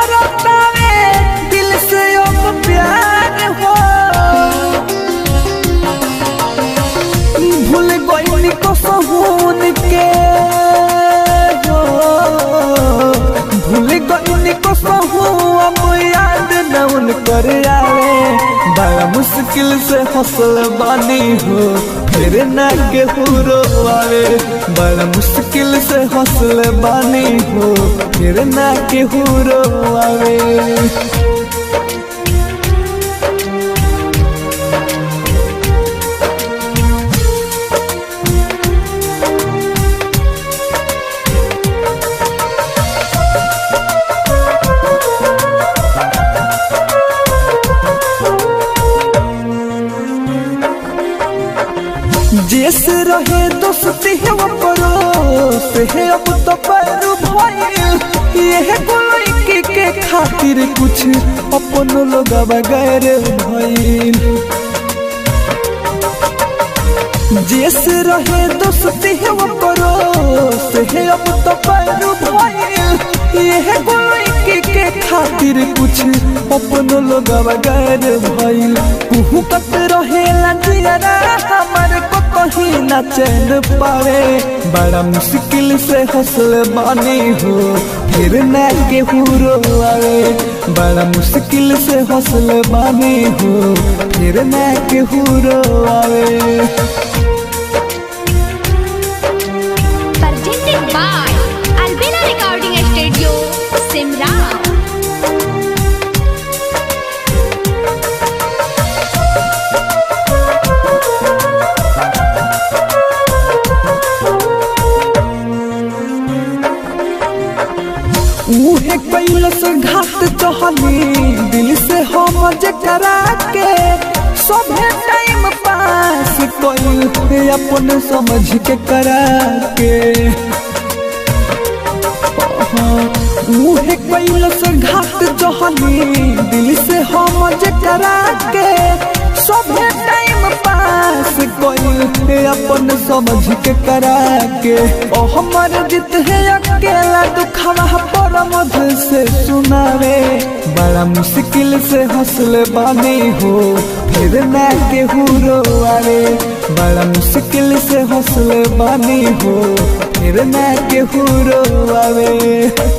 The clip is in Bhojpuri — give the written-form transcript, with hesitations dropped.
करतावे दिल से अब प्यार हो। भूल गई को सहून के हो, भूल गई को सहू अब याद न उन कर आवे। बड़ा मुश्किल से हौसल बानी हो फिर न केहू आवे। बड़ा मुश्किल से हौसल बानी हो फिर न केहू आवे। जैसे रहे दोस्ती है वो परोस है अब तो पर भइल। ये कोई के खातिर कुछ अपन लोग बगैर भइल। जैसे रहे दोस्ती है वो परोस है अब तो पर भइल। ये कोई के खातिर कुछ अपन लोग बगैर भइल। कुहू कत रहे लजियारा हमारे को कहीं न चैन पावे। बड़ा मुश्किल से हौसल बानी हो फिर न केहू आवे। बड़ा मुश्किल से हौसल बानी हो फिर न केहू आवे। Presented by Albina Recording Studio, Simra। उहे कैलस घाट चहली दिल से हम जकरा के। सभे टाइम पास कैल अपन समझ के करा के। उहे कैलस घाट चहली दिल से हम जकरा के। सभे टाइम पास कैल अपन समझ के करा के। ओ हमर जित है अकेला दुखवा पर मधु से सुनावे। बड़ा मुश्किल से हौसल बानी हो फिर न केहू आवे। बड़ा मुश्किल से हौसल बानी हो फिर न केहू आवे।